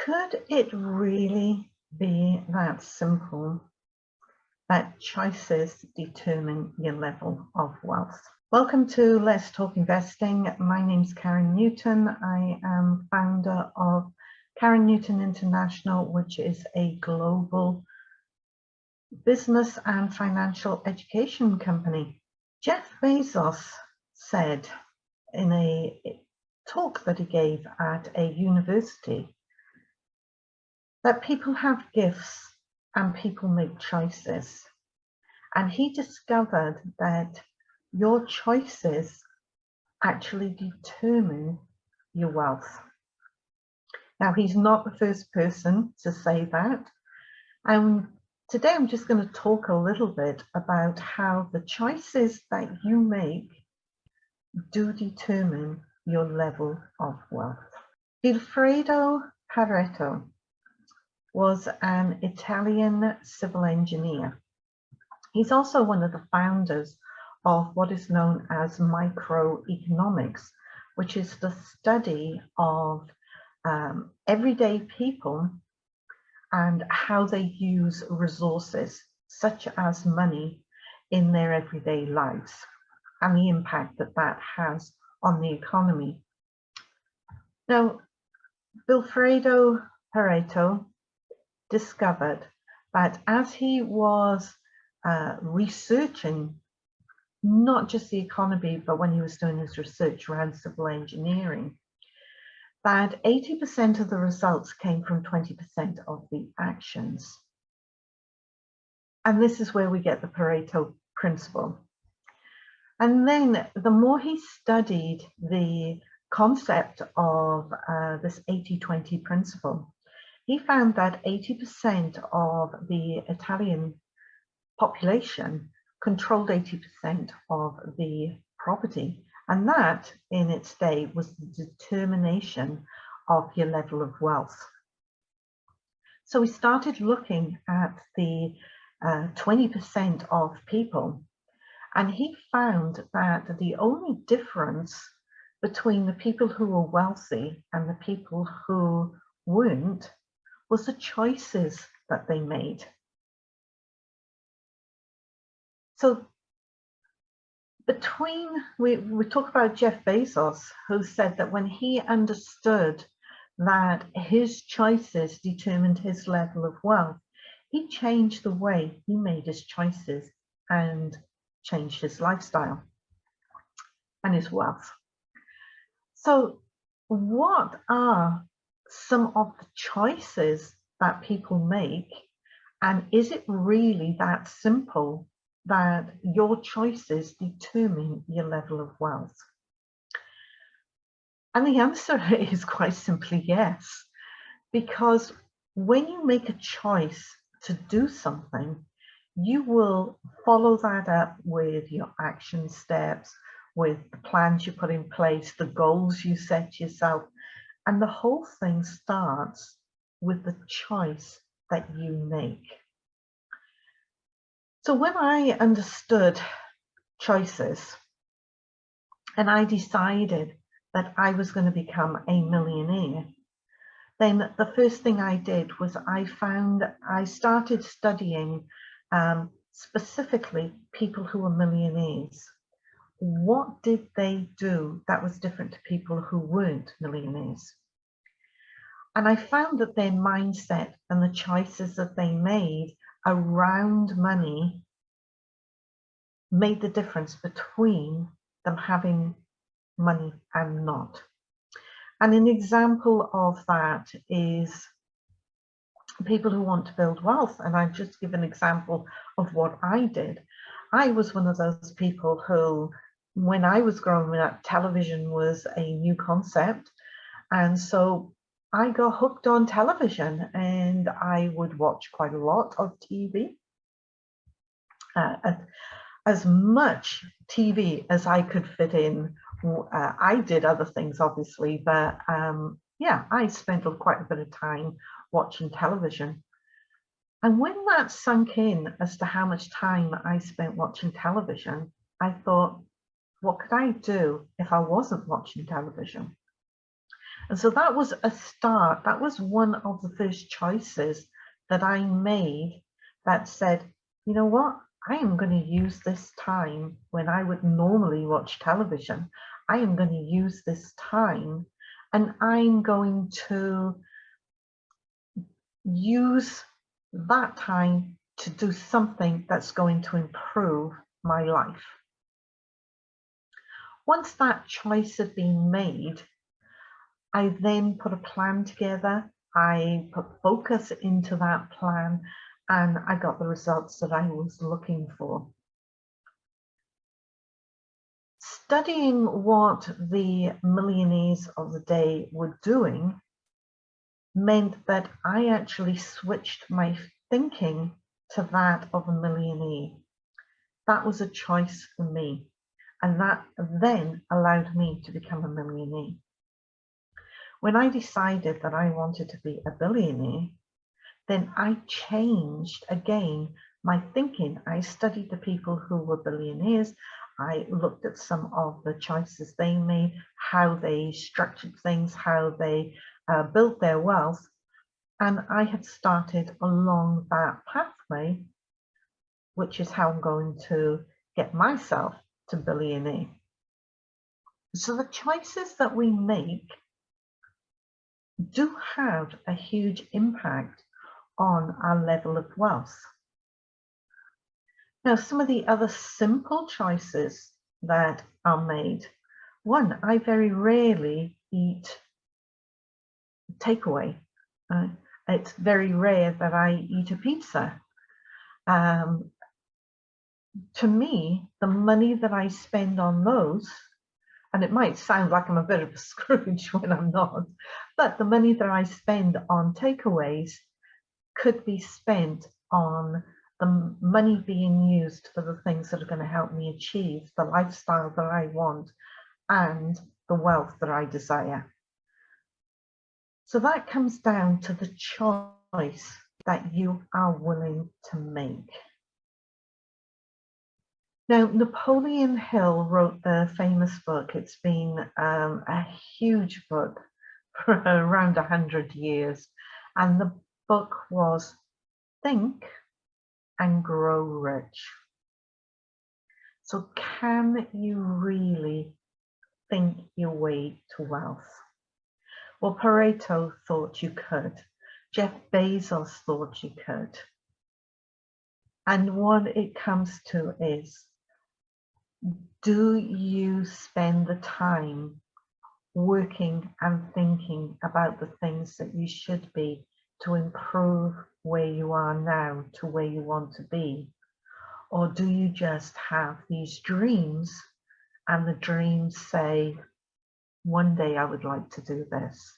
Could it really be that simple that choices determine your level of wealth? Welcome to Let's Talk Investing. My name's Karen Newton. I am founder of Karen Newton International, which is a global business and financial education company. Jeff Bezos said in a talk that he gave at a university that people have gifts and people make choices. And he discovered that your choices actually determine your wealth. Now, he's not the first person to say that. And today I'm just going to talk a little bit about how the choices that you make do determine your level of wealth. Vilfredo Pareto was an Italian civil engineer. He's also one of the founders of what is known as microeconomics, which is the study of everyday people and how they use resources such as money in their everyday lives and the impact that that has on the economy. Now, Vilfredo Pareto discovered that as he was researching not just the economy, but when he was doing his research around civil engineering, that 80% of the results came from 20% of the actions. And this is where we get the Pareto principle. And then the more he studied the concept of this 80-20 principle, he found that 80% of the Italian population controlled 80% of the property. And that, in its day, was the determination of your level of wealth. So we started looking at the 20% of people, and he found that the only difference between the people who were wealthy and the people who weren't was the choices that they made. So we talk about Jeff Bezos, who said that when he understood that his choices determined his level of wealth, he changed the way he made his choices and changed his lifestyle and his wealth. So what are some of the choices that people make, and is it really that simple that your choices determine your level of wealth? And the answer is quite simply yes, because when you make a choice to do something, you will follow that up with your action steps, with the plans you put in place, the goals you set yourself, and the whole thing starts with the choice that you make. So when I understood choices and I decided that I was going to become a millionaire, then the first thing I did was I started studying specifically people who were millionaires. What did they do that was different to people who weren't millionaires? And I found that their mindset and the choices that they made around money made the difference between them having money and not. And an example of that is people who want to build wealth. And I've just given an example of what I did. I was one of those people who, when I was growing up, television was a new concept. And so I got hooked on television and I would watch quite a lot of TV. As much TV as I could fit in. I did other things, obviously, but yeah, I spent quite a bit of time watching television. And when that sunk in as to how much time I spent watching television, I thought, what could I do if I wasn't watching television? And so that was a start. That was one of the first choices that I made that said, you know what? I am going to use this time when I would normally watch television. I am going to use this time and I'm going to use that time to do something that's going to improve my life. Once that choice had been made, I then put a plan together. I put focus into that plan and I got the results that I was looking for. Studying what the millionaires of the day were doing meant that I actually switched my thinking to that of a millionaire. That was a choice for me, and that then allowed me to become a millionaire. When I decided that I wanted to be a billionaire, then I changed again my thinking. I studied the people who were billionaires. I looked at some of the choices they made, how they structured things, how they built their wealth. And I had started along that pathway, which is how I'm going to get myself to billionaire. So the choices that we make do have a huge impact on our level of wealth. Now, some of the other simple choices that are made. One, I very rarely eat takeaway. It's very rare that I eat a pizza. To me, the money that I spend on those, and it might sound like I'm a bit of a Scrooge when I'm not, but the money that I spend on takeaways could be spent on the money being used for the things that are going to help me achieve the lifestyle that I want and the wealth that I desire. So that comes down to the choice that you are willing to make. Now, Napoleon Hill wrote the famous book. It's been a huge book for around 100 years. And the book was Think and Grow Rich. So can you really think your way to wealth? Well, Pareto thought you could. Jeff Bezos thought you could. And what it comes to is, do you spend the time working and thinking about the things that you should be to improve where you are now to where you want to be? Or do you just have these dreams and the dreams say, one day I would like to do this?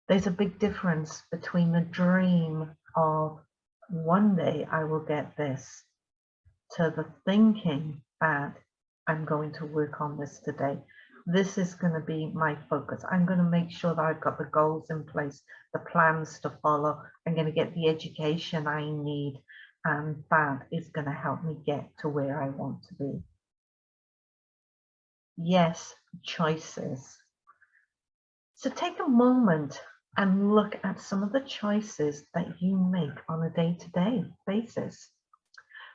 There's a big difference between the dream of one day I will get this to the thinking that I'm going to work on this today. This is going to be my focus. I'm going to make sure that I've got the goals in place, the plans to follow. I'm going to get the education I need, and that is going to help me get to where I want to be. Yes, choices. So take a moment and look at some of the choices that you make on a day-to-day basis.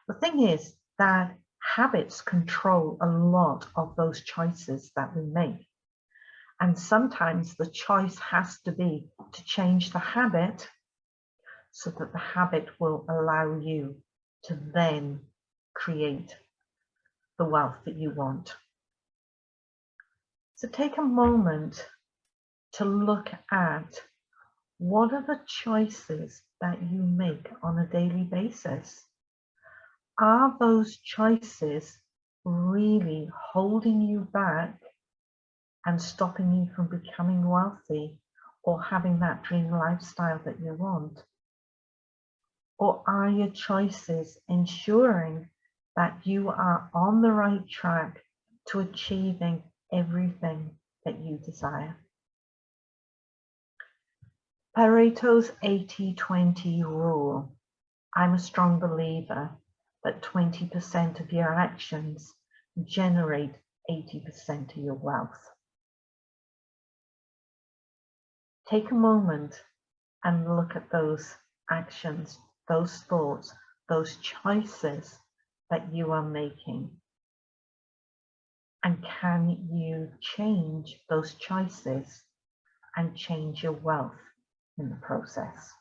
The thing is that habits control a lot of those choices that we make. And sometimes the choice has to be to change the habit so that the habit will allow you to then create the wealth that you want. So take a moment to look at what are the choices that you make on a daily basis. Are those choices really holding you back and stopping you from becoming wealthy or having that dream lifestyle that you want? Or are your choices ensuring that you are on the right track to achieving everything that you desire? Pareto's 80-20 rule. I'm a strong believer that 20% of your actions generate 80% of your wealth. Take a moment and look at those actions, those thoughts, those choices that you are making. And can you change those choices and change your wealth in the process?